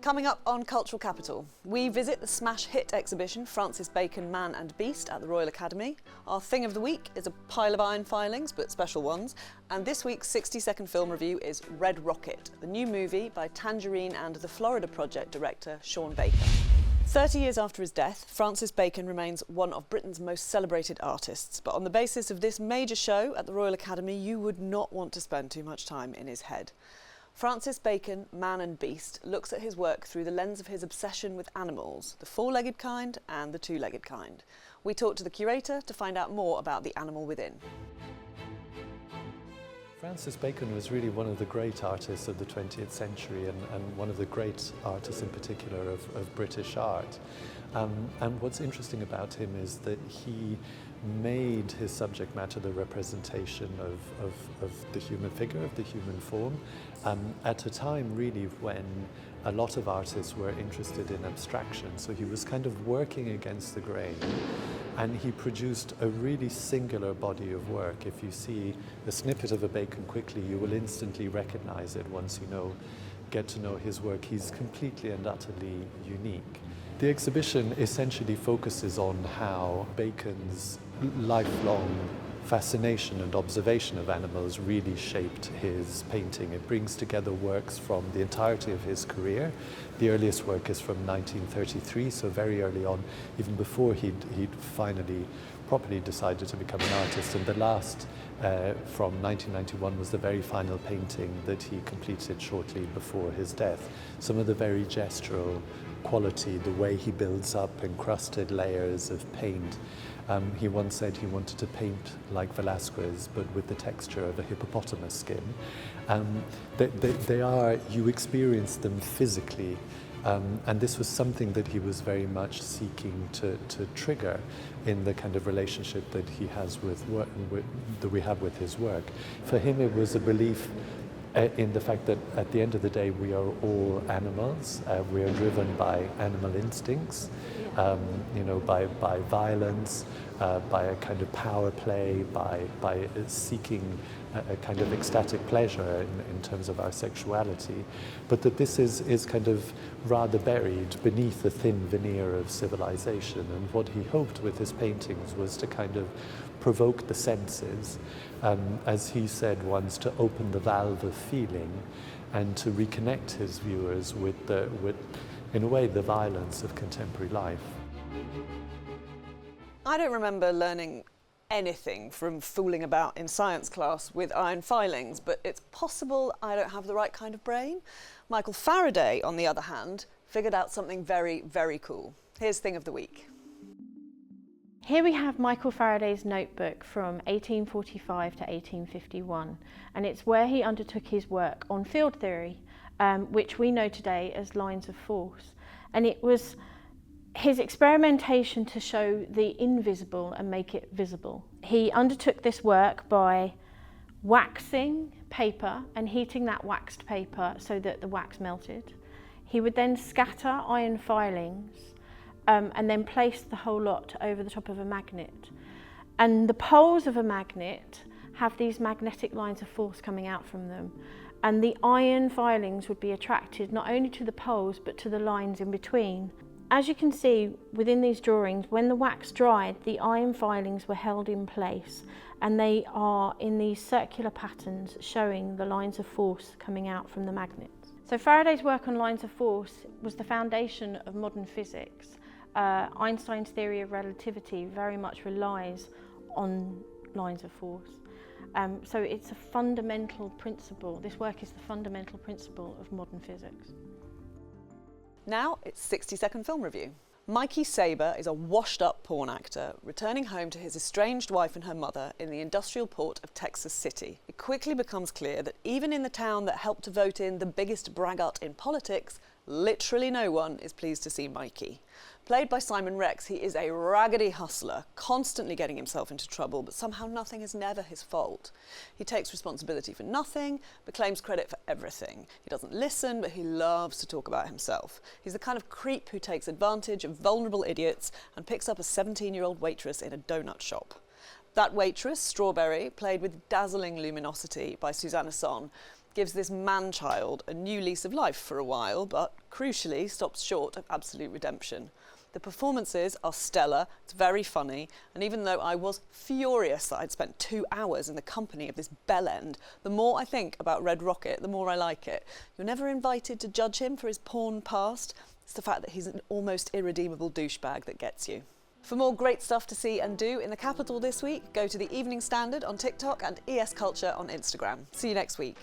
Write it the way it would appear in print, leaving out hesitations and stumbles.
Coming up on Cultural Capital, we visit the smash hit exhibition Francis Bacon, Man and Beast at the Royal Academy. Our thing of the week is a pile of iron filings, but special ones. And this week's 60-second film review is Red Rocket, the new movie by Tangerine and the Florida Project director Sean Baker. 30 years after his death, Francis Bacon remains one of Britain's most celebrated artists. But on the basis of this major show at the Royal Academy, you would not want to spend too much time in his head. Francis Bacon, Man and Beast, looks at his work through the lens of his obsession with animals, the four-legged kind and the two-legged kind. We talked to the curator to find out more about the animal within. Francis Bacon was really one of the great artists of the 20th century and one of the great artists in particular of British art. And what's interesting about him is that he made his subject matter the representation of the human figure, of the human form, at a time really when a lot of artists were interested in abstraction. So he was kind of working against the grain, and he produced a really singular body of work. If you see a snippet of a Bacon quickly, you will instantly recognize it once you get to know his work. He's completely and utterly unique. The exhibition essentially focuses on how Bacon's lifelong fascination and observation of animals really shaped his painting. It brings together works from the entirety of his career. The earliest work is from 1933, so very early on, even before he'd finally properly decided to become an artist. And the last from 1991 was the very final painting that he completed shortly before his death. Some of the very gestural quality, the way he builds up encrusted layers of paint. He once said he wanted to paint like Velázquez, but with the texture of a hippopotamus skin. You experience them physically, and this was something that he was very much seeking to trigger in the kind of relationship that he has that we have with his work. For him, it was a belief in the fact that at the end of the day we are all animals. We are driven by animal instincts, by violence, by a kind of power play, by seeking a kind of ecstatic pleasure in terms of our sexuality, but that this is kind of rather buried beneath a thin veneer of civilization. And what he hoped with his paintings was to kind of provoke the senses, as he said once, to open the valve of feeling and to reconnect his viewers with in a way, the violence of contemporary life. I don't remember learning anything from fooling about in science class with iron filings, but it's possible I don't have the right kind of brain. Michael Faraday, on the other hand, figured out something very, very cool. Here's Thing of the Week. Here we have Michael Faraday's notebook from 1845 to 1851, and it's where he undertook his work on field theory, which we know today as lines of force. And it was his experimentation to show the invisible and make it visible. He undertook this work by waxing paper and heating that waxed paper so that the wax melted. He would then scatter iron filings and then place the whole lot over the top of a magnet. And the poles of a magnet have these magnetic lines of force coming out from them. And the iron filings would be attracted not only to the poles but to the lines in between. As you can see within these drawings, when the wax dried, the iron filings were held in place, and they are in these circular patterns showing the lines of force coming out from the magnets. So Faraday's work on lines of force was the foundation of modern physics. Einstein's theory of relativity very much relies on lines of force. So it's a fundamental principle. This work is the fundamental principle of modern physics. Now it's 60-second film review. Mikey Saber is a washed-up porn actor returning home to his estranged wife and her mother in the industrial port of Texas City. It quickly becomes clear that even in the town that helped to vote in the biggest braggart in politics, literally no one is pleased to see Mikey. Played by Simon Rex, he is a raggedy hustler, constantly getting himself into trouble, but somehow nothing is never his fault. He takes responsibility for nothing, but claims credit for everything. He doesn't listen, but he loves to talk about himself. He's the kind of creep who takes advantage of vulnerable idiots and picks up a 17-year-old waitress in a donut shop. That waitress, Strawberry, played with dazzling luminosity by Susanna Son, gives this man-child a new lease of life for a while, but crucially stops short of absolute redemption. The performances are stellar, it's very funny, and even though I was furious that I'd spent 2 hours in the company of this bellend, the more I think about Red Rocket, the more I like it. You're never invited to judge him for his porn past. It's the fact that he's an almost irredeemable douchebag that gets you. For more great stuff to see and do in the capital this week, go to the Evening Standard on TikTok and ES Culture on Instagram. See you next week.